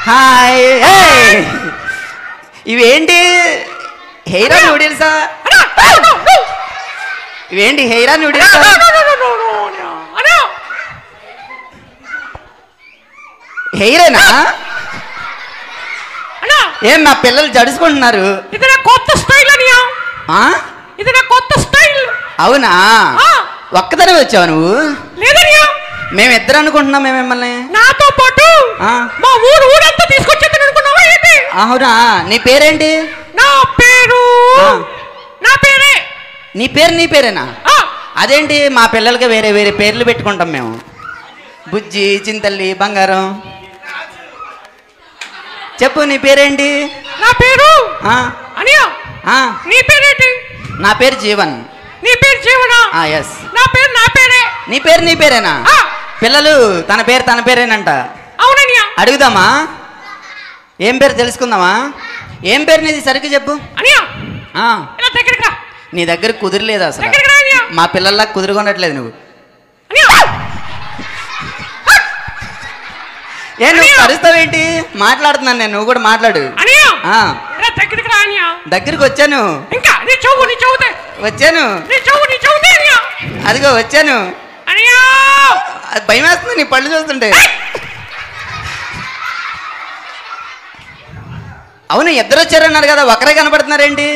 Hi. ఇవేంటి హెయిరా నూడిల్సా? ఇవేంటి హెయిరా నూడిల్సా? హెయిరేనా? ఏం నా పిల్లలు జడుచుకుంటున్నారు? ఇది నా కొత్త స్టైల్ అనియా. ఇది నా కొత్త స్టైల్. అవునా? ఒక్కదనే వచ్చావు నువ్వు? లేదనియా, మేమిద్దరు అనుకుంటున్నాం. మేము మిమ్మల్ని నాతో పాటు మా ఊరంతా తీసుకొచ్చేది అనుకున్నావా ఏంటి? అవునా? నీ పేరేంటి? నా పేరు నా పేరే. నీ పేరేనా? అదేంటి మా పిల్లలకి వేరే వేరే పేర్లు పెట్టుకుంటాం మేము. బుజ్జి, చింతల్లి, బంగారం. చెప్పు నీ పేరేంటి? నా పేరు అనియా. నీ పేరేంటి? నా పేరు జీవన్. నీ పేరు జీవనా? ఎస్. నా పేరే. నీ పేరేనా? పిల్లలు తన పేరేనంట. అవుననియా. అడుగుదామా? ఏం పేరు తెలుసుకుందామా? ఏం పేరు నీది సరిగ్గా చెప్పు అనియా. నీ దగ్గర కుదిరలేదు అసలు. మా పిల్లల్లా కుదురుకొనట్లేదు నువ్వు. ఏ నువ్వు కరుస్తావేంటి? మాట్లాడుతున్నాను నేను, నువ్వు కూడా మాట్లాడు. దగ్గరికి వచ్చాను. వచ్చాను. అదిగో వచ్చాను. భయం వేస్తుంది నీ పళ్ళు చూస్తుంటే. అవును, ఇద్దరు వచ్చారన్నారు కదా, ఒకరే కనపడుతున్నారేంటి?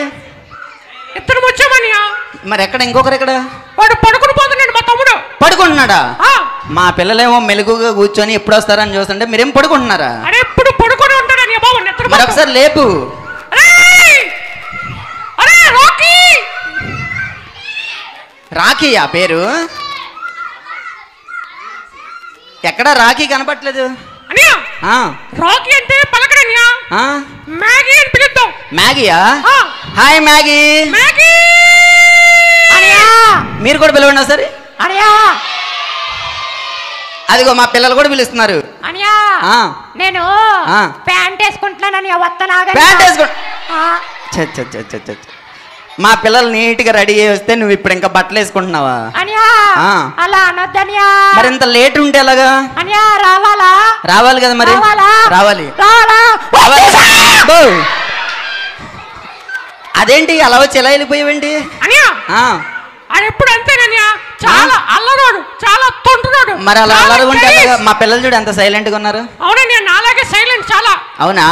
ఇద్దరు వచ్చామనియా. మరి ఎక్కడ ఇంకొకరు ఎక్కడ? వాడు పడుకుని పోతున్నాడు, మా తమ్ముడు. పడుకుంటున్నాడా? మా పిల్లలేమో మెలుగుగా కూర్చొని ఎప్పుడు వస్తారని చూస్తుంటే మీరేం పడుకుంటున్నారా? ఎప్పుడు పడుకొని ఉంటాడని బాబు. మరి ఒకసారి లేపు. రాఖీ ఆ పేరు? ఎక్కడ రాఖీ కనపట్లేదు. రాఖీ అంటే పలకడనియా. మ్యాగీ అని పిలుద్దాం. మ్యాగీయా? Hi Maggie. మీరు కూడా పిలవండి సరే. అదిగో మా పిల్లలు కూడా పిలుస్తున్నారు. నేను ప్యాంట్ వేసుకుంటున్నానని వత్తనాగా. ప్యాంట్ వేసుకుంటా? మా పిల్లలు నీట్ గా రెడీ అయ్యి వస్తే నువ్వు ఇప్పుడు ఇంకా బట్టలు వేసుకుంటున్నావా? అలా అనొద్దనియా. మరి ఇంత లేట్ ఉంటే ఎలాగా? రావాలి కదా మరి. రావాలి. అదేంటి అలా వచ్చి ఎలా వెళ్ళిపోయావేంటి? ఎప్పుడు అంతేననియా. చాలా అల్లరోడు, చాలా తొంటున్నాడు. మరి అలా అల్లరుగుంటే మా పిల్లలు చూడు ఎంత సైలెంట్ గా ఉన్నారు. అవునా? నాలాగే సైలెంట్ చాలా. అవునా?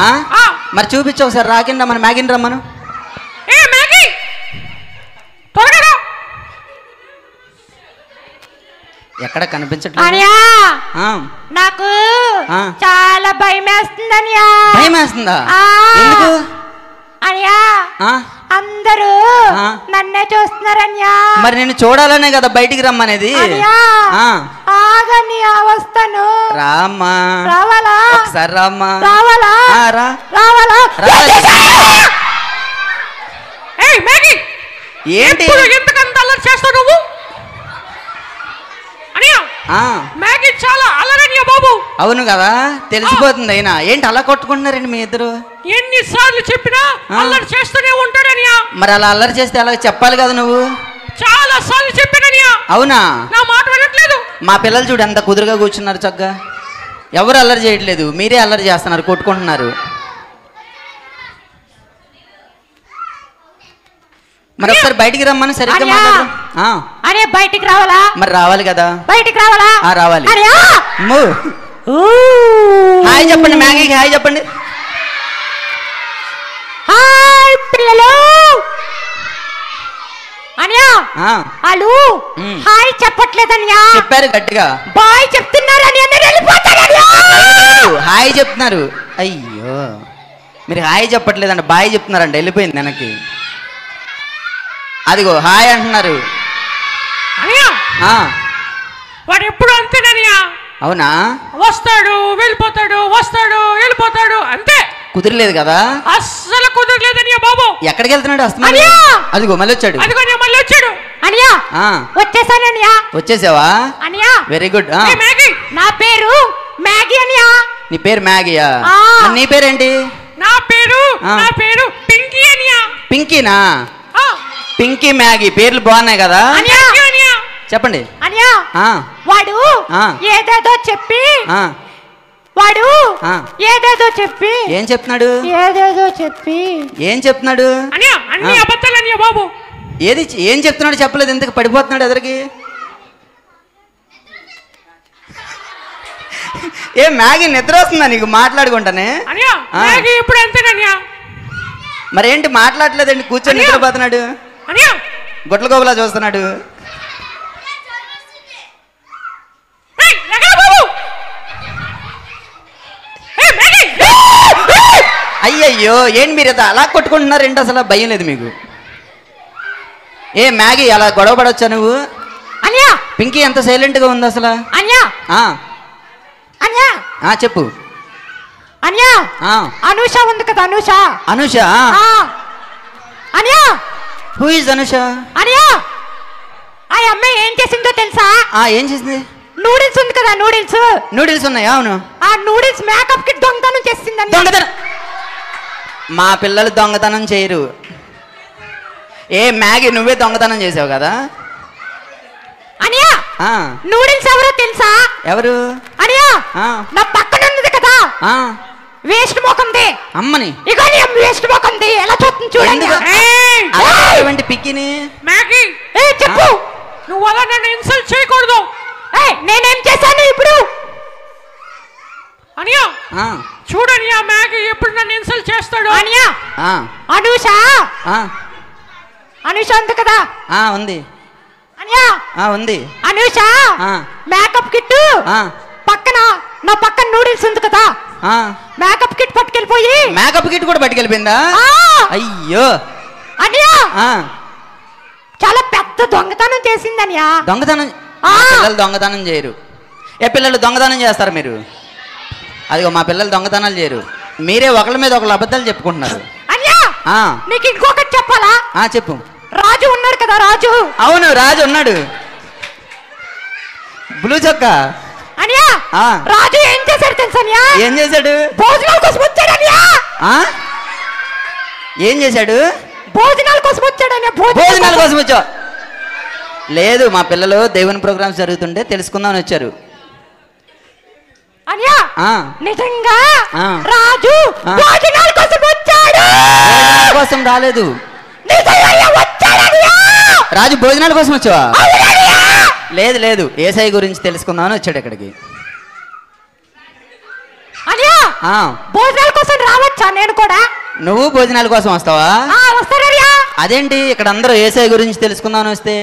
మరి చూపించు ఒకసారి. రాకిందా మన మ్యాగీని రమ్మను. ఎక్కడ కనిపించట్లేదు. నాకు చాలా భయం వేస్తుందనియా. భయం వేస్తుందా? ఎందుకు అనియా? అందరూ నన్నే చూస్తున్నారనియా. మరి నేను చూడాలనే కదా బయటికి రమ్మనేది. ఆగనియా, వస్తాను. రామ్మా. రావాలా? ఒకసారి రామ్మా. రావాలా? రావాలా? ఏంటి ఎందుకంత అల్లరి చేస్తావు నువ్వు? మ్యాగీ చాలా అల్లరనియా బాబు. అవును కదా, తెలిసిపోతుంది. అయినా ఏంటి అలా కొట్టుకుంటున్నారండి మీ ఇద్దరు? ఎన్నిసార్లు చెప్పినా అల్లరి చేస్తూనే ఉంటాడనియా. మరి అలా అల్లరి చేస్తే అలా చెప్పాలి కదా నువ్వు. చాలా సార్లు చెప్పాననియా. అవునా? నా మాట వినట్లేదు. మా పిల్లలు చూడు ఎంత కుదురుగా కూర్చున్నారు చక్కగా. ఎవరు అల్లరి చేయట్లేదు, మీరే అల్లరి చేస్తున్నారు, కొట్టుకుంటున్నారు. మరి ఒకసారి బయటికి రమ్మని సరిగ్గా మాట్లాడు. అరే బయటికి రావాలా? మరి రావాలి కదా. బయటికి రావాలా? రావాలి. హాయ్ చెప్పండి మ్యాగీకి. హాయ్ చెప్పండి. హాయ్ పిల్లలు. అనియా వాళ్ళు హాయ్ చెప్పట్లేదనియా. చెప్పారు గట్టిగా. బాయ్ చెప్తున్నారు అని హాయ్ చెప్తున్నారు. అయ్యో మీరు హాయ్ చెప్పట్లేదండి, బాయ్ చెప్తున్నారండి. వెళ్ళిపోయింది వెనక్కి. అదిగో హాయ్ అంటున్నారు. వాడు ఎప్పుడు అంతేననియా. అవునా? వస్తాడు వెళ్ళిపోతాడు, వస్తాడు వెళ్ళిపోతాడు, అంతే. కుదిరలేదు కదా? అస్సలు కుదరలేదనియా బాబు. ఎక్కడికి వెళ్తున్నాడు? అదిగో మళ్ళీ వచ్చాడు. మళ్ళీ వచ్చాడు అనియా. వచ్చేసాననియా. వచ్చేసావా? అనియా వెరీ గుడ్. నా పేరు మ్యాగీ అనియా. నీ పేరు మ్యాగీయా? నీ పేరేంటి? నా పేరు పింకీ అనియా. పింకీనా? పింకీ మ్యాగీ పేర్లు బాగున్నాయి కదా. చెప్పండి. అనియా వాడు ఏదేదో చెప్పి వాడు ఆ. ఏదేదో చెప్పి ఏం చెప్తున్నాడు ఏదేదో చెప్పి ఏం చెప్తున్నాడు అన్యా అన్ని ఆ. అబద్ధాలు అన్యా బాబు. ఏది ఏం చెప్తున్నాడు చెప్పలేదు, ఎందుకు పడిపోతున్నాడు ఎదరికి? ఏ మ్యాగీ నిద్ర వస్తుందా నీకు మాట్లాడుకుంటానే? అన్యా ఆ. మ్యాగీ ఇప్పుడు అంతేనన్యా. మరేంటి మాట్లాడలేదండి, కూర్చొని అయ్యో. నిద్రపోతున్నాడు, అన్యా గుట్ల గోబులా చూస్తున్నాడు. ఏయ్ లగరా బాబు. ఏయ్ మ్యాగీ. అయ్యయ్యో ఏంటి మీరు అలా కొట్టుకుంటున్నారేంటి, అసలు భయం లేదు మీకు? ఏ మ్యాగీ అలా గొడవ పడవచ్చా నువ్వు? అన్యా పింకీ ఎంత సైలెంట్గా ఉంది అసలు. అన్యా ఆ, అన్యా ఆ, చెప్పు. అన్యా ఆ, అనూష ఉంది కదా అనూష. అనుష. ఆ అన్యా హూ ఇస్ అనుష? అన్యా ఆ అమ్మాయి ఏం చేసిందో తెలుసా? ఏం చేసింది? నూడిల్స్ ఉంది కదా నూడిల్స్. నూడిల్స్ ఉన్నాయా? అవును. ఆ నూడిల్స్ మేకప్ కి దొంగతనం చేసిందని. దొంగతనం? మా పిల్లలు దొంగతనం చేయరు. ఏ మ్యాగీ నువ్వే దొంగతనం చేసావు కదా? అనియా ఆ, నూడిల్స్ ఎవరో తెలుసా? ఎవరు? అనియా ఆ, నా పక్కన ఉన్నది కదా ఆ, వేస్ట్ మొకంది. అమ్మని ఇక నీ వేస్ట్ మొకంది ఎలా చూస్తుంది చూడండి. ఎందుకు? అలాంటి పిక్కిని మ్యాగీ ఏ చెప్పు. నువ్వు అలా నన్ను ఇన్సల్ట్ చేయకూడదు. నేనేం చేశాను ఇప్పుడు? అనియా ఆ, చూడనియా మ్యాగీ ఎప్పుడు నన్ను ఇన్సల్ట్ చేస్తాడు. అనియా ఆ, అనూష ఆ, అనూష ఉంది కదా. ఉంది. అనియా ఉంది. అనూష ఆ, మేకప్ కిట్ ఆ, పక్కన నా పక్కన నూడిల్స్ ఉంది కదా. ఆ. మేకప్ కిట్ పట్టుకెళ్ళిపోయి మేకప్ కిట్ కూడా పట్టుకెళ్ళిపోయిందా? ఆ, అయ్యో. అనియా ఆ, చాలా పెద్ద దొంగతనం చేసింది అనియా. దొంగతనం? ఆ. మా పిల్లలు దొంగతనం చేయరు. ఏ పిల్లలు దొంగతనం చేస్తారు మీరు? అదిగో మా పిల్లలు దొంగతనాలు చేయరు. మీరే ఒకళ్ళ మీద ఒకళ్ళు అబద్ధాలు చెప్పుకుంటున్నారు. అనియా ఆ, నీకు ఇంకొకటి చెప్పాలా? చెప్పు. రాజు ఉన్నాడు కదా రాజు. అవును, రాజు ఉన్నాడు, బ్లూ చొక్కా. అనియా ఆ. రాజు ఏం చేశాడు తెలుసా అనియా? ఏం చేశాడు? భోజనాల కోసం వచ్చాడు అనియా. ఆ? ఏం చేశాడు? భోజనాల కోసం వచ్చాడు అనియా. భోజనాల కోసం వచ్చా? లేదు, మా పిల్లలు దేవుని ప్రోగ్రామ్స్ జరుగుతుంటే తెలుసుకుందామని వచ్చారు. అనియా ఆ, నిజంగా ఆ. రాజు ఆ. భోజనాల కోసం వచ్చాడు. భోజనాల కోసం రాలేదు. నిజంగా వచ్చాడు అనియా. రాజు భోజనాల కోసం వచ్చావా? అవును అనియా. లేదు లేదు, ఏసఐ గురించి తెలుసుకుందామని వచ్చాడు ఇక్కడికి. అనియా ఆ, భోజనాల కోసం రావచ్చా నేను కూడా? నువ్వు భోజనాల కోసం వస్తావా? వస్తాననియా. అదేంటి ఇక్కడ అందరూ ఏసఐ గురించి తెలుసుకుందామని వస్తే?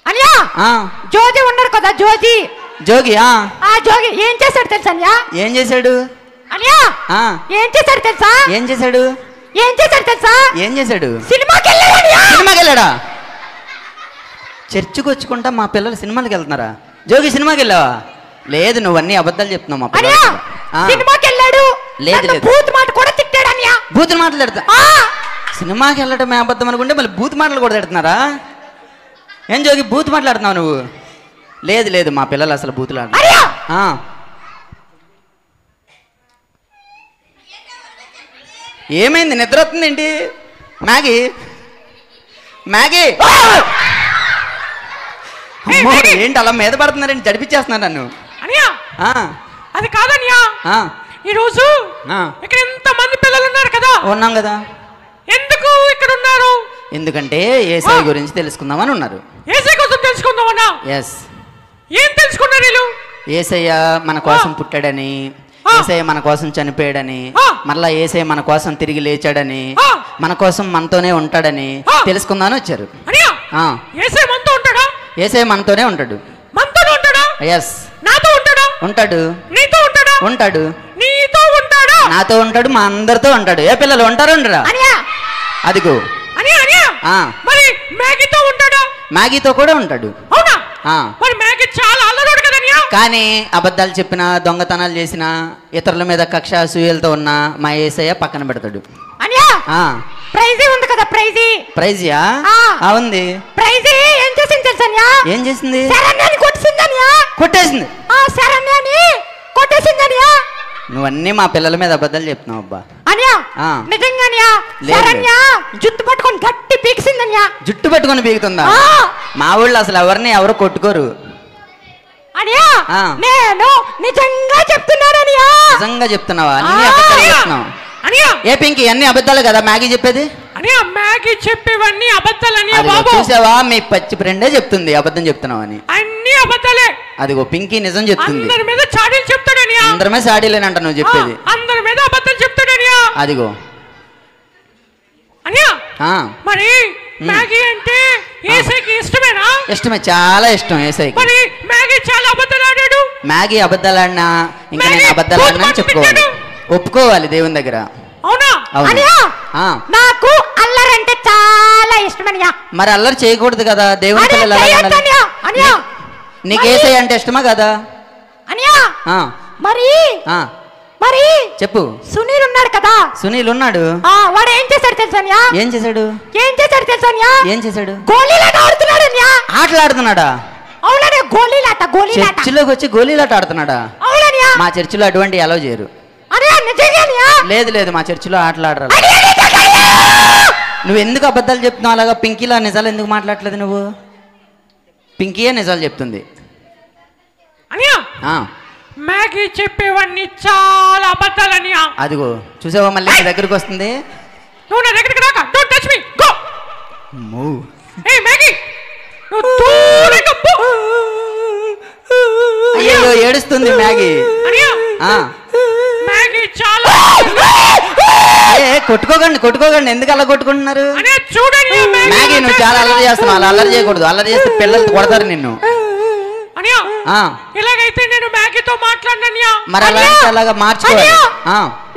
అనియా ఆ, జోజి ఉన్నాడు కదా జోజి. జోగి. ఆ జోగి ఏం చేశాడు తెలుసా అనియా? ఏం చేశాడు? అనియా ఆ, ఏం చేశాడు తెలుసా? ఏం చేశాడు? ఏం చేశాడు తెలుసా? ఏం చేశాడు? సినిమాకి వెళ్ళాడు అనియా. సినిమాకి వెళ్ళాడా? చర్చికి వచ్చుకుంటా మా పిల్లలు సినిమాకి వెళ్తున్నారా? జోగి సినిమాకి వెళ్ళావా? లేదు, నువ్వన్నీ అబద్ధాలు చెప్తున్నావు మా అనియా పిల్లలు. సినిమాకి వెళ్ళాడు. లేదు, నన్ను లేదు. బూత్ మాట కూడా తిట్టాడు అనియా. బూతులు మాట్లాడతా? ఆ, సినిమాకి వెళ్ళటమే అబద్ధం అనుకుంటే మళ్ళీ బూత్ మాటలు కూడా తిడుతున్నారా? ఏం జోగి బూత్ మాట్లాడుతున్నావు నువ్వు? లేదు లేదు, మా పిల్లలు అసలు బూతులు ఆడరు. అనియా ఆ, ఏమైంది, నిద్ర వస్తుంది ఏంటి? Maggi Maggi. అమ్మో, ఏంటి అలా మీద పడుతున్నారండి, జడిపించేస్తున్నారు నన్ను. అనియా ఆ, అది కాదనియా. ఆ, ఈ రోజు ఆ. ఇక్కడ ఎంత మంది పిల్లలు ఉన్నారు కదా. ఉన్నాం కదా. ఎందుకు ఇక్కడ ఉన్నారు? ఎందుకంటే ఏసఐ గురించి తెలుసుకుందామని ఉన్నారు. ఏసై కోసం తెలుసుకుందామన్నా. ఎస్, ఏం తెలుసుకున్నారు వీళ్ళు? ఏసయ్య మన కోసం పుట్టాడని, ఏసయ్య మన కోసం చనిపోయాడని, మళ్ళా ఏసయ్య మన కోసం తిరిగి లేచాడని, మన కోసం మనతోనే ఉంటాడని తెలుసుకుందామని వచ్చారు. అనియా ఏసై మనతో ఉంటాడా? ఏసయ్య మనతోనే ఉంటాడు. మనతోనే ఉంటాడా? ఎస్, నాతో ఉంటాడా? ఉంటాడు. నీతో ఉంటాడా? ఉంటాడు. నీతో ఉంటాడా? నాతో ఉంటాడు, మా అందరితో ఉంటాడు. ఏ పిల్లలు ఉంటారు ఉండరా? అనియా అదిగో. అనియా అనియా ఆ, మరి మ్యాగీతో ఉంటాడా? మ్యాగీతో కూడా ఉంటాడు. అవునా? ఆ, మరి మ్యాగీ చాలా అల్లరోడు కదా అనియా. కానీ అబద్ధాలు చెప్పినా, దొంగతనాలు చేసినా, ఇతరుల మీద కక్ష అసూయలతో ఉన్న మా ఏసయ్య పక్కన పెడతాడు. అనియా ఆ, ప్రైజీ ఉంది కదా ప్రైజీ. ప్రైజియా? ఉంది. ప్రైజీ ఏం చేసింది తెలుసా అనియా? ఏం చేసింది? శరణ్యాని కొట్టేసింది అనియా. కొట్టేసింది. శరణ్యాని కొట్టేసింది అనియా. నువ్వన్నీ మా పిల్లల మీద అబద్ధాలు చెప్తున్నావు అబ్బా. అనియా ఆ. నిజంగా అనియా లేదు. శరణ్య జుట్టు పట్టుకొని గట్టి పీకిసింది అనియా. జుట్టు పట్టుకొని పీకుతుందా? ఆ. మా ఊళ్ళో అసలు ఎవరిని ఎవరు కొట్టుకోరు. అనియా ఆ. నేను నిజంగా చెప్తున్నాననియా. నిజంగా చెప్తున్నావా? అన్ని అబద్ధాలు చెప్తున్నావు. అనియా ఏ పింకి అన్ని అబద్ధాలు కదా మ్యాగీ చెప్పేది? అనియా మ్యాగీ చెప్పేవన్నీ అబద్ధాలనియా అదిగో బాబు. చూసావా, మీ పచ్చి ఫ్రెండే చెప్తుంది అబద్ధం చెప్తున్నావు అని. అన్ని అబద్ధాలే. అదిగో పింకీ నిజం చెప్తుంది. అందరి మీద చాడీలు చెప్తాడనియా. అందరమే సాడీలేనంట నువ్వు చెప్పేది. అందరి మీద అబద్ధాలు చెప్తాడనియా. అదిగో అనియా ఆ మరి మ్యాగీ అంటే యేసయ్యకి ఇష్టమేనా? ఇష్టమే, చాలా ఇష్టం యేసయ్యకి. మరి మ్యాగీ చాలా అబద్ధాలు ఆడాడు. మ్యాగీ అబద్ధాలు ఆడినా ఇంకా నేను మ్యాగీ అబద్ధాలు ఆడినా అని చెప్పుకోవాలి, ఒప్పుకోవాలి దేవుని దగ్గర. అవునా? అవును. అనియా ఆ. నాకు అల్లరంటే చాలా ఇష్టమనియా. మరి అల్లరి చేయకూడదు కదా దేవుని పిల్లలు ఎలా ఉండాలి? అనియా నీకు యేసయ్య అంటే ఇష్టమా కదా? అనియా ఆ మరి ఆ మరి చెప్పు. సునీల్ ఉన్నాడు కదా, సునీల్ ఉన్నాడు. వాడు ఏం చేశాడు తెలుసానియా? ఏం చేశాడు? ఏం చేశాడు తెలుసానియా? ఏం చేశాడు? గోళీలాట ఆడుతున్నాడు అనియా. ఆటలాడుతున్నాడా? అవుననే గోళీలాట. గోళీలాట చర్చిలోకి వచ్చి గోళీలాట ఆడుతున్నాడా? అవుననియా. మా చర్చిలో అటువంటి అలౌ చేయరు. అనియా నిజంగానియా? లేదు లేదు, మా చర్చిలో ఆటలాడరు. నువ్వు ఎందుకు అబద్ధాలు చెప్తున్నావు అలాగా? పింకీలా నిజాలు ఎందుకు మాట్లాడలేదు నువ్వు? పింకీయే నిజాలు చెప్తుంది. అనియా ఆ మ్యాగీ చెప్పేవన్నీ చాలా అబద్ధాలనియా. అదిగో చూసావా, మళ్ళీ నీ దగ్గరికి వస్తుంది. నువ్వు నా దగ్గరికి రాక. Don't touch me. గో. అమ్మో. ఏ మ్యాగీ నువ్వు దూరంగా పో. అయ్యో ఏడుస్తుంది మ్యాగీ. అనియా ఆ మ్యాగీ చాలా కొట్టుకోకండి ఎందుకు అలా కొట్టుకుంటున్నారు? అనియా చూడనియా. మ్యాగీ నువ్వు చాలా అల్లరి చేస్తున్నావు, అలా అల్లరి చేయకూడదు. అల్లరి చేస్తే పిల్లలు కొడతారు నిన్ను. అనియా ఆ ఇలాగైతే నేను మ్యాగీతో మాట్లాడననియా. మరి అలాగా మార్చుకోవాలి.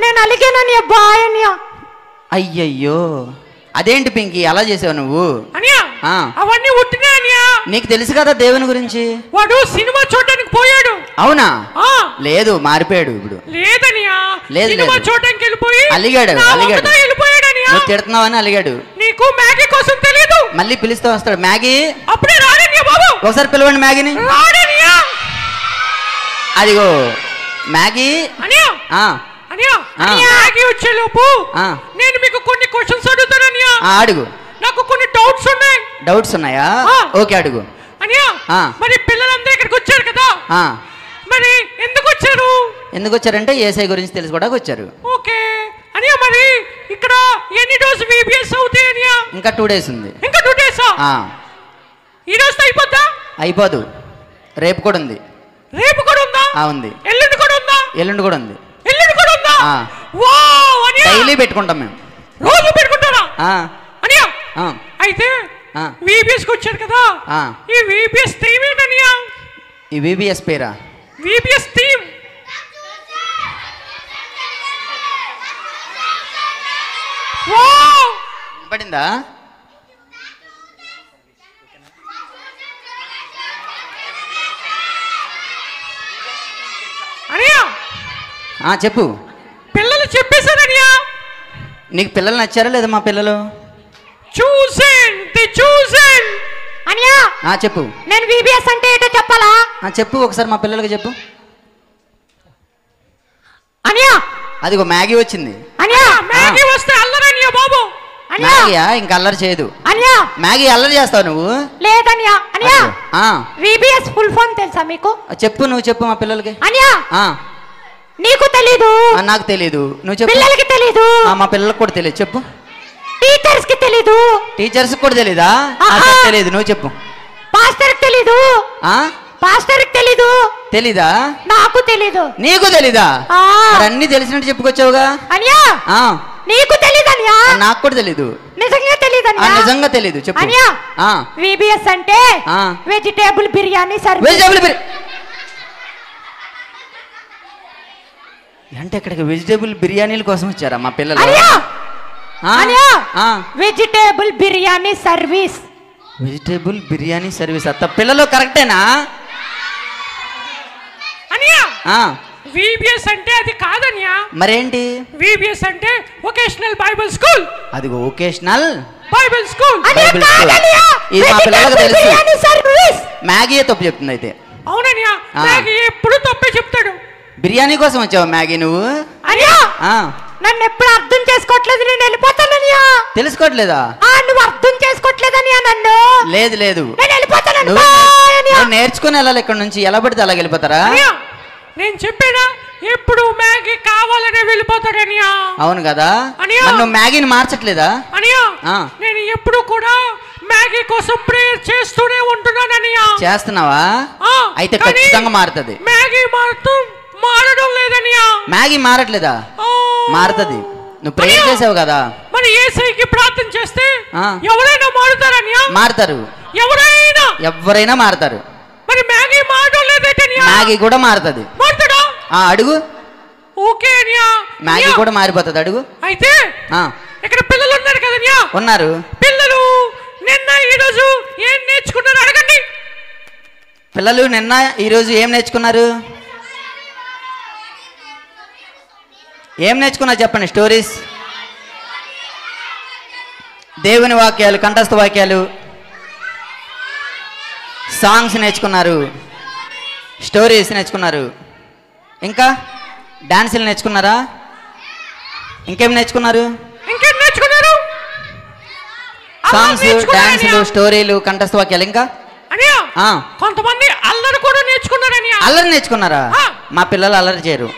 నేను అలిగాననియా. బాయ్ అనియా. అయ్యయ్యో అదేంటి పింకీ అలా చేసావు నువ్వు? అనియా ఆ అవన్నీ ఉట్టినే అనియా. నీకు తెలుసు కదా దేవుని గురించి. వాడు సినిమా చూడడానికి పోయాడు. అవునా? ఆ లేదు, మారిపోయాడు ఇప్పుడు. లేదనియా. లేదు, సినిమా లేదు. చూడడానికి వెళ్ళిపోయి అలిగాడు. వెళ్ళిపోయాడనియా. నువ్వు తిడుతున్నావని అలిగాడు. నీకు మ్యాగీ కోసం తెలియదు. మళ్ళీ పిలుస్తూ వస్తాడు. మ్యాగీ అప్పుడే రాడనియా బాబు. ఒకసారి పిలవండి మ్యాగీని. రాడనియా. అదిగో మ్యాగీ. అనియా ఆ అనియా ఆ. మ్యాగీ వచ్చేలోపు ఆ. నేను మీకు కొన్ని క్వశ్చన్స్ అడుగుతాననియా. అడుగు. నాకు కొన్ని డౌట్స్ ఉన్నాయి. డౌట్స్ ఉన్నాయా? ఆ. ఓకే అడుగు. అనియా ఆ. మరి పిల్లలందరూ ఇక్కడికి వచ్చారు కదా, ఆ మరి ఎందుకు వచ్చారు? ఎందుకు వచ్చారంటే యేసయ్య గురించి తెలుసుకోవడానికి వచ్చారు. ఓకే అనియా మరి ఇక్కడ ఎన్ని డోస్ VBS అవుతాయి అనియా? ఇంకా 2 days ఉంది. ఇంకా 2 days. ఆ ఈ రోజు అయిపోద్దా? అయిపోదు, రేపు కూడా ఉంది. రేపు కూడా ఉందా? ఉంది. ఎల్లుండి కూడా ఉందా? ఎల్లుండి కూడా ఉంది. ఎల్లుండి కూడా ఉందా? ఆ. వావ్ అనియా. డైలీ పెట్టుకుంటాం మేము. రోజు పెట్టుకుంటారా? ఆ అనియా ఆ అయితే ఆ. VBS కి వచ్చారు కదా, ఆ. ఈ VBS థీమ్ ఏంటనియా? ఈ VBS పేరా? VBS థీమ్ వావ్ పడిందా? అనియా చెప్పు. పిల్లలు చెప్పేశారనియా. నీకు పిల్లలు నచ్చారా లేదా? మా పిల్లలు చూసేన్ అనియా. చెప్పు. నేను VBS అంటే ఏంటో చెప్పాలా? చెప్పు ఒకసారి మా పిల్లలకి చెప్పు. అనియా అదిగో మ్యాగీ వచ్చింది. అనియా మ్యాగీ వస్తే అల్లరనియా బాబు. అనియా మ్యాగీయా? ఇంకా అల్లరి చేయదు. అనియా మ్యాగీ అల్లరి చేస్తావు నువ్వు? లేదనియా. అనియా ఆ VBS ఫుల్ ఫామ్ తెలుసా మీకు? చెప్పు, నువ్వు చెప్పు మా పిల్లలకి. అనియా నీకు తెలీదు, నాకు తెలీదు, నువ్వు చెప్పు. పిల్లలకి తెలీదు, మా పిల్లలకు కూడా తెలియదు, చెప్పు. టీచర్స్ కి తెలీదు. టీచర్స్ కూడా తెలీదా? తెలియదు, నువ్వు చెప్పు. పాస్టర్ కి తెలీదు. పాస్టర్ కి తెలీదు. తెలీదా? నాకు తెలీదు. నీకు తెలీదా? అన్ని తెలిసినట్టు చెప్పుకొచ్చావుగా. అనియా నీకు తెలీదు అనియా. నాకు కూడా తెలీదు. నిజంగా తెలీదు అనియా. నిజంగా తెలీదు, చెప్పు. అనియా VBS అంటే వెజిటేబుల్ బిర్యానీ సర్వీస్. వెజిటేబుల్ అంటే ఇక్కడికి వెజిటేబుల్ బిర్యానీల కోసం వచ్చారా మా పిల్లలు? Vegetable biryani service. Vegetable biryani service. పిల్లలు కరెక్టేనా? అనియా VBS అంటే అది కాదనియా. మరేంటి? VBS అంటే వొకేషనల్ బైబిల్ స్కూల్. అది వొకేషనల్ బైబిల్ స్కూల్. ఇది మా పిల్లలకు తెలుసు. మ్యాగీ తప్పు చెప్తుంది అయితే. అవుననియా మ్యాగీ ఎప్పుడు తప్పే చెప్తాడు. బిర్యానీ కోసం వచ్చావా మ్యాగీ నువ్వు? అనియా నన్ను ఎప్పుడు అర్థం చేసుకోవట్లేదు. నేను వెళ్ళిపోతాననియా. తెలుసుకోవట్లేదా? నువ్వు అర్థం చేసుకోవట్లేదనియా నన్ను. లేదు లేదు, నేను వెళ్ళిపోతాను. అనియా. నేర్చుకుని వెళ్ళాలి ఇక్కడ నుంచి, ఎలా పడితే అలా వెళ్ళిపోతారా? నేను చెప్పానా ఎప్పుడు మ్యాగీ కావాలనే వెళ్ళిపోతాడనియా. అవును కదా, నువ్వు మ్యాగీని మార్చట్లేదా అనియా? నేను ఎప్పుడు కూడా మ్యాగీ కోసం ప్రేయర్ చేస్తూనే ఉంటున్నాననియా. చేస్తున్నావా? అయితే ఖచ్చితంగా మారుతుంది. మ్యాగీ మారడం లేదనియా. మ్యాగీ మారట్లేదా? మారుతుంది, నువ్వు ప్రేయర్ చేసావు కదా. మరి యేసయ్యకి ప్రార్థన చేస్తే ఎవరైనా మారుతారనియా? మారుతారు, ఎవరైనా మారుతారు. మరి మ్యాగీ మారడం లేదనియా. మ్యాగీ కూడా మారుతుంది. మారుతాడా? అడుగు. ఓకే అనియా, మ్యాగీ కూడా మారిపోతుంది, అడుగు. అయితే ఇక్కడ పిల్లలు ఉన్నారు కదనియా. ఉన్నారు. పిల్లలు నిన్న ఈరోజు ఏం నేర్చుకున్నారు అడగండి. పిల్లలు నిన్న ఈరోజు ఏం నేర్చుకున్నారు? ఏం నేర్చుకున్నారు చెప్పండి. స్టోరీస్, దేవుని వాక్యాలు, కంఠస్థ వాక్యాలు, సాంగ్స్ నేర్చుకున్నారు, స్టోరీస్ నేర్చుకున్నారు, ఇంకా డాన్సులు నేర్చుకున్నారా? ఇంకేం నేర్చుకున్నారు? సాంగ్స్, డాన్సులు, స్టోరీలు, కంఠస్థ వాక్యాలు, ఇంకా కొంతమంది అల్లరి కూడా నేర్చుకున్నారని. అల్లరి నేర్చుకున్నారా? మా పిల్లలు అల్లరి చేయరు.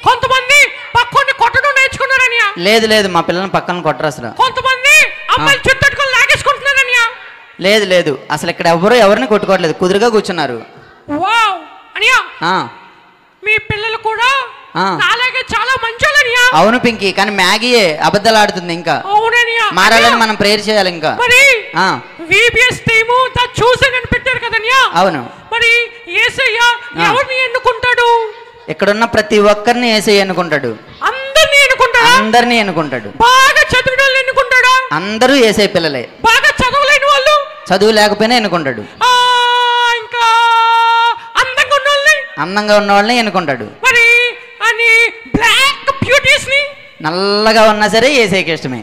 కొంతమంది పక్కని కొట్టడం నేర్చుకున్నారని. లేదు లేదు, మా పిల్లల్ని పక్కన కొట్టరు అసలు. కొంతమంది అమ్మాయిలు చుట్టట్టుకొని లాగేసుకుంటున్నారని. లేదు లేదు, అసలు ఇక్కడ ఎవరిని కొట్టుకోవట్లేదు, కుదురుగా కూర్చున్నారు. వావ్ అనియా, మీ పిల్లలు కూడా అలాగే చాలా మంచోళ్ళనియా. అవును పింకీ, కానీ మ్యాగీయే అబద్ధాలు ఆడుతుంది. ఇంకా మారాలని మనం ప్రేయర్ చేయాలి. ఇంకా మరి విబిఎస్ టీము ద చూసన్ అని పెట్టారు కదనియా. అవును. మరి యేసయ్య ఎవరిని ఎన్నుకుంటాడు? ఇక్కడున్న ప్రతి ఒక్కరిని యేసయ్య ఎన్నుకుంటాడు. అందరిని ఎన్నుకుంటాడు. అందరిని ఎన్నుకుంటాడు. బాగా చదివిన వాళ్ళని ఎన్నుకుంటాడా? అందరూ యేసయ్య పిల్లలే. బాగా చదవలేని వాళ్ళు, చదువు లేకపోయినా ఎన్నుకుంటాడు. ఇంకా అందంగా ఉన్న వాళ్ళని ఎన్నుకుంటాడు. మరి అని బ్లాక్ బ్యూటీస్ ని, నల్లగా ఉన్నా సరే యేసయ్యకి ఇష్టమే.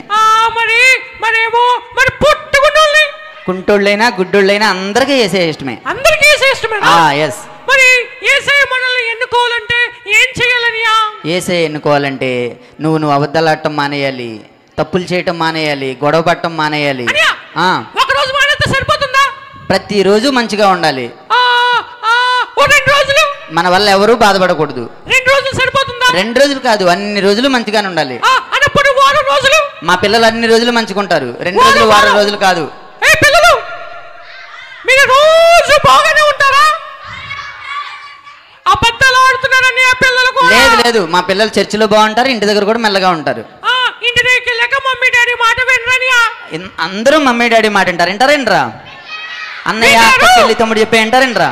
మరి మరేమో మరి పుట్టుకున్నోళ్ళని, కుంటోళ్ళైనా గుడ్డోళ్ళైనా అందరికీ యేసయ్య ఇష్టమే. అందరికీ యేసయ్య ఇష్టమే. ఎస్. మరి యేసయ్య మనల్ని ఎన్నుకోవాలంటే ఏం చేయాలనియా? యేసయ్య ఎన్నుకోవాలంటే నువ్వు అబద్ధాలు ఆడటం మానేయాలి, తప్పులు చేయటం మానేయాలి, గొడవ పడటం మానేయాలి. ఒక రోజు మానేస్తే సరిపోతుందా? ప్రతిరోజు మంచిగా ఉండాలి. 2 రోజులు మన వల్ల ఎవరూ బాధపడకూడదు. 2 రోజులు సరిపోతుందా? 2 రోజులు కాదు, అన్ని రోజులు మంచిగానే ఉండాలి. అన్నప్పుడు వారం రోజులు మా పిల్లలు అన్ని రోజులు మంచిగుంటారు. 2 రోజులు వారం రోజులు కాదు. పిల్లలు మీరు రోజు బాగానే ఉంటారా? అబద్ధాలు ఆడుతున్నారని పిల్లలకు? లేదు లేదు, మా పిల్లలు చర్చిలో బాగుంటారు, ఇంటి దగ్గర కూడా మెల్లగా ఉంటారు. ఇంటి దగ్గరికి వెళ్ళాక మమ్మీ డాడీ మాట వినరని? అందరూ మమ్మీ డాడీ మాట వింటారేంట్రా? అన్నయ్య చెల్లి తమ్ముడు చెప్పే వింటారేంట్రా?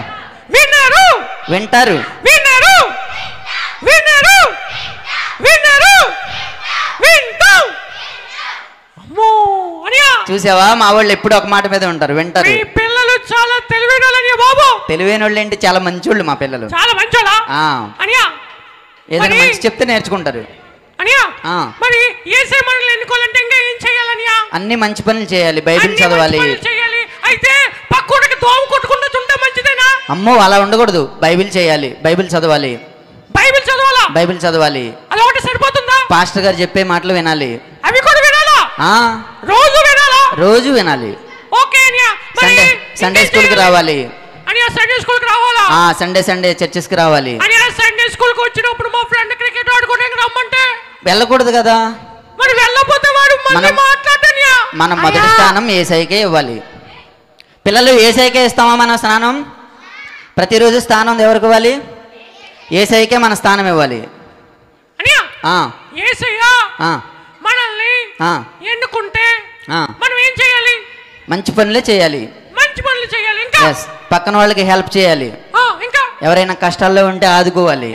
విన్నారు, వింటారు, విన్నారు, విన్నారు, విన్నారు, వింటాం. అమ్మో అనియా, చూసావా? మా వాళ్ళు ఎప్పుడు ఒక మాట మీద ఉంటారు, వింటారు. మీ పిల్లలు చాలా తెలివైన వాళ్ళని బాబు. తెలివైన వాళ్ళు ఏంటి, చాలా మంచోళ్ళు మా పిల్లలు. చాలా మంచోళ్ళా అనియా? ఏదైనా మంచి చెప్తే నేర్చుకుంటారు అనియా. మరి యేసయ్య మనల్ని ఎన్నుకోవాలంటే ఇంకా ఏం చేయాలనియా? అన్ని మంచి పనులు చేయాలి, బైబిల్ చదవాలి. అయితే పక్కకి దోమ కొట్టుకుంటూ ఉంటే మంచిదేనా? అమ్మో అలా ఉండకూడదు, బైబిల్ చేయాలి, బైబిల్ చదవాలి. బైబిల్ చదవాలా? బైబిల్ చదవాలి. అదొకటి సరిపోతుందా? పాస్టర్ గారు చెప్పే మాటలు వినాలి. అవి కూడా వినాలా? రోజు వినాలా? రోజు వినాలి. ఓకే అనియా. సండే స్కూల్ కి రావాలి అనియా. సండే స్కూల్ కి రావాలా? సండే చర్చెస్ కి రావాలి. అనియా సండే స్కూల్ కి వచ్చినప్పుడు మా ఫ్రెండ్ క్రికెట్ ఆడుకోవడానికి రమ్మంటే వెళ్ళకూడదు కదా. మరి వెళ్ళకపోతే వాడు మళ్ళీ మాట్లాడనియా. మనం మొదటి స్థానం యేసయ్యకే ఇవ్వాలి. పిల్లలు యేసయ్యకే ఇస్తామా మన స్థానం? ప్రతిరోజు స్థానం ఎవరికి ఇవ్వాలి? యేసయ్యకే మన స్థానం ఇవ్వాలి. యేసయ్య మనల్ని ఎన్నుకుంటే మనం ఏం చేయాలి? మంచి పనులే చేయాలి. మంచి పనులు చేయాలి. ఇంకా పక్కన వాళ్ళకి హెల్ప్ చేయాలి. ఇంకా ఎవరైనా కష్టాల్లో ఉంటే ఆదుకోవాలి.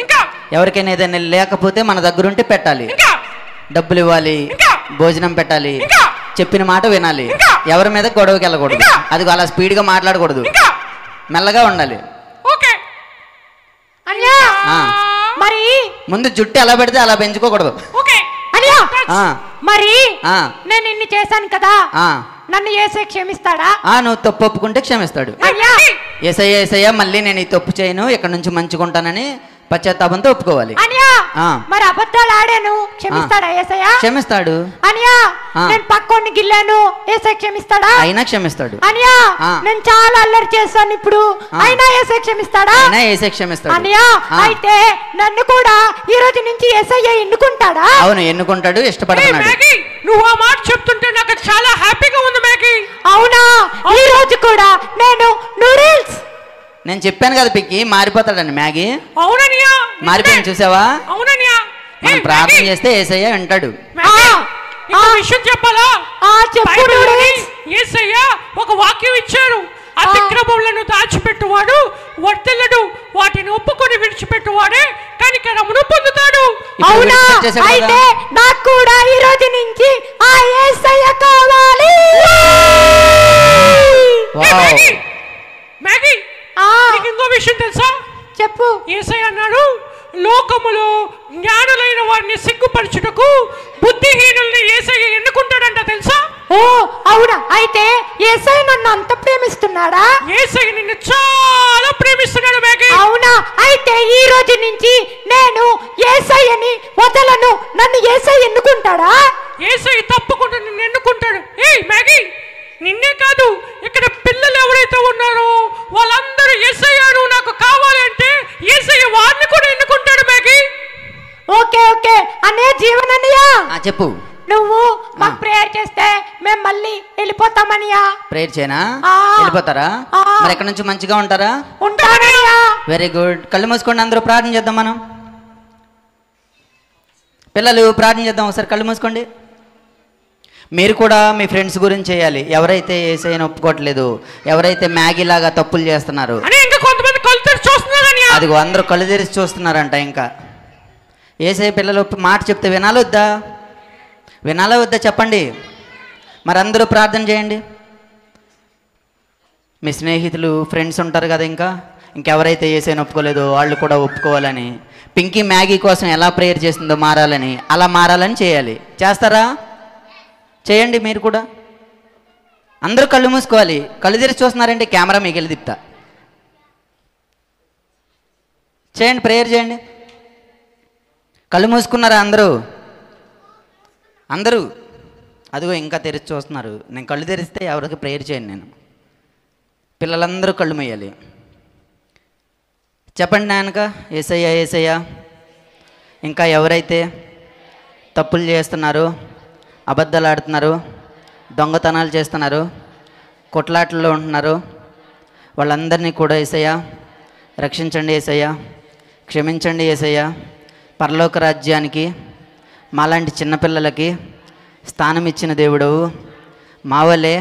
ఎవరికైనా ఏదైనా లేకపోతే మన దగ్గర ఉంటే పెట్టాలి. డబ్బులు ఇవ్వాలి, భోజనం పెట్టాలి, చెప్పిన మాట వినాలి. ఎవరి మీద గొడవకి వెళ్ళకూడదు. అది అలా స్పీడ్గా మాట్లాడకూడదు, మెల్లగా ఉండాలి. మరి ముందు జుట్టు ఎలా పెడితే అలా పెంచుకోకూడదు. మరి నేను ఇన్ని చేశాను కదా, నన్ను యేసయ్య క్షమిస్తాడా? నువ్వు తప్పు ఒప్పుకుంటే క్షమిస్తాడు. యేసయ్య మళ్ళీ నేను ఈ తప్పు చేయను, ఇక్కడ నుంచి మంచుకుంటానని పశ్చాత్తాపంతో ఒప్పుకోవాలి. అనియా ఆ. మరి అబద్ధాలు ఆడాను, క్షమిస్తాడా యేసయ్య? క్షమిస్తాడు. అనియా ఆ. నేను పక్కోని గిల్లాను, యేసయ్య క్షమిస్తాడా? అయినా క్షమిస్తాడు. అనియా ఆ. నేను చాలా అల్లరి చేశాను ఇప్పుడు, ఆ. అయినా యేసయ్య క్షమిస్తాడా? అయినా యేసయ్య క్షమిస్తాడు. అనియా ఆ. అయితే నన్ను కూడా ఈ రోజు నుంచి యేసయ్య ఎన్నుకుంటాడా? అవును, ఎన్నుకుంటాడు, ఇష్టపడుతున్నాడు. నువ్వు ఆ మాట చెప్తుంటే నాకు చాలా హ్యాపీగా ఉంది మ్యాగీ. అవునా? ఈ రోజు కూడా నేను నూడిల్స్. నేను చెప్పాను కదా పిక్కి, మారిపోతాడని మ్యాగీ. అవుననియా మారిపోయింది, చూసావా? అవుననియా మనం ప్రార్థన చేస్తే యేసయ్య వింటాడు. విషయం చెప్పాలా? చెప్పు నూడిల్స్. యేసయ్య ఒక వాక్యం ఇచ్చారు, అతిక్రమములను దాచిపెట్టువాడు వర్ధిల్లడు, వాటిని ఒప్పుకొని విడిచిపెట్టువాడే కనికరమును పొందుతాడు. అవునా? అయితే నాకు కూడా ఈ రోజు నుంచి ఆ యేసయ్య కావాలి. మ్యాగీ నీకు ఇంకో విషయం తెలుసా? చెప్పు. యేసయ్య అన్నాడు, లోకములో జ్ఞానులైన వారిని సిగ్గుపరచుటకు బుద్ధిహీనుల్ని యేసయ్య ఎన్నుకుంటాడంట, తెలుసా? ఓ అవునా? అయితే యేసయ్య నన్ను అంత ప్రేమిస్తున్నాడా? యేసయ్య నిన్ను చాలా ప్రేమిస్తున్నాడు మ్యాగీ. అవునా? అయితే ఈ రోజు నుంచి నేను యేసయ్యని వదలను, నన్ను యేసయ్య ఎన్నుకుంటాడా? యేసయ్య తప్పకుండా నిన్ను ఎన్నుకుంటాడు. ఏయ్ మ్యాగీ, నిన్నే కాదు ఇక్కడ పిల్లలు ఎవరైతే ఉన్నారో వాళ్ళందరూ యేసయ్య నువ్వు నాకు కావాలి అంటే యేసయ్య వారిని కూడా ఎన్నుకుంటాడు మ్యాగీ. ఓకే ఓకే అన్నయ్య, జీవనన్నయ్య చెప్పు. నువ్వు మాకు ప్రేయర్ చేస్తే మేము మళ్ళీ వెళ్ళిపోతామనియా. ప్రేయర్ చేయనా? వెళ్ళిపోతారా? మరి ఎక్కడి నుంచి మంచిగా ఉంటారా? ఉంటానయ్యా. Very good. కళ్ళు మూసుకోండి, అందరూ ప్రార్థన చేద్దాం. మనం పిల్లలు ప్రార్థన చేద్దాం. ఒకసారి కళ్ళు మూసుకోండి. మీరు కూడా మీ ఫ్రెండ్స్ గురించి చేయాలి. ఎవరైతే యేసయ్యను ఒప్పుకోవట్లేదు, ఎవరైతే మ్యాగీ లాగా తప్పులు చేస్తున్నారు, అదిగో అందరూ కళ్ళు తెరిచి చూస్తున్నారంట. ఇంకా యేసయ్య పిల్లలు మాట చెప్తే వినాలా వద్దా? వినాలా వద్దా చెప్పండి. మరి అందరూ ప్రార్థన చేయండి. మీ స్నేహితులు ఫ్రెండ్స్ ఉంటారు కదా, ఇంకెవరైతే యేసయ్యను ఒప్పుకోలేదో వాళ్ళు కూడా ఒప్పుకోవాలని, పింకీ మ్యాగీ కోసం ఎలా ప్రేయర్ చేసిందో మారాలని, అలా మారాలని చేయాలి. చేస్తారా? చేయండి మీరు కూడా. అందరూ కళ్ళు మూసుకోవాలి. కళ్ళు తెరిచి చూస్తున్నారంటే కెమెరా మీకు వెళ్ళి తిప్పుతా. చేయండి, ప్రేయర్ చేయండి. కళ్ళు మూసుకున్నారా అందరూ? అందరూ అదిగో ఇంకా తెరిచి చూస్తున్నారు. నేను కళ్ళు తెరిస్తే ఎవరికి ప్రేయర్ చేయను నేను. పిల్లలందరూ కళ్ళు మూయాలి. చెప్పండి నాయనక, యేసయ్య యేసయ్య, ఇంకా ఎవరైతే తప్పులు చేస్తున్నారో, అబద్ధాలు ఆడుతున్నారు, దొంగతనాలు చేస్తున్నారు, కొట్లాటల్లో ఉంటున్నారు, వాళ్ళందరినీ కూడా యేసయ్య రక్షించండి, యేసయ్య క్షమించండి, యేసయ్య పరలోక రాజ్యానికి మాలాంటి చిన్నపిల్లలకి స్థానం ఇచ్చిన దేవుడవు, మా వలే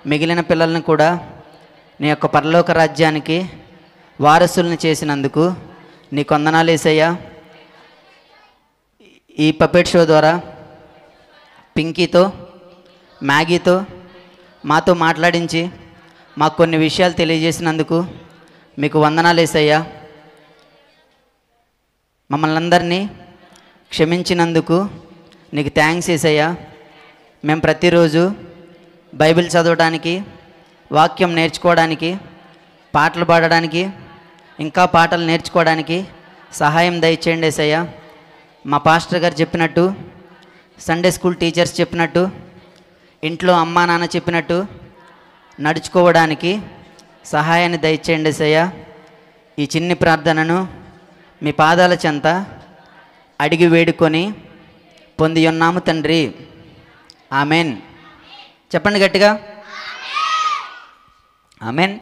మిగిలిన పిల్లల్ని కూడా నీ యొక్క పరలోక రాజ్యానికి వారసుల్ని చేసినందుకు నీకు వందనాలు యేసయ్య. ఈ పపెట్ షో ద్వారా పింకీతో మ్యాగీతో మాతో మాట్లాడించి మాకు కొన్ని విషయాలు తెలియజేసినందుకు మీకు వందనాలు యేసయ్య. మమ్మల్ని అందరినీ క్షమించినందుకు నీకు థ్యాంక్స్ యేసయ్య. మేము ప్రతిరోజు బైబిల్ చదవడానికి, వాక్యం నేర్చుకోవడానికి, పాటలు పాడడానికి, ఇంకా పాటలు నేర్చుకోవడానికి సహాయం దయచేయండి యేసయ్య. మా పాస్టర్ గారు చెప్పినట్టు, సండే స్కూల్ టీచర్స్ చెప్పినట్టు, ఇంట్లో అమ్మా నాన్న చెప్పినట్టు నడుచుకోవడానికి సహాయాన్ని దయచేయండి యేసయ్య. ఈ చిన్ని ప్రార్థనను మీ పాదాల చెంత అడిగి వేడుకొని పొంది ఉన్నాము తండ్రి, ఆమెన్. చెప్పండి గట్టిగా, ఆమెన్.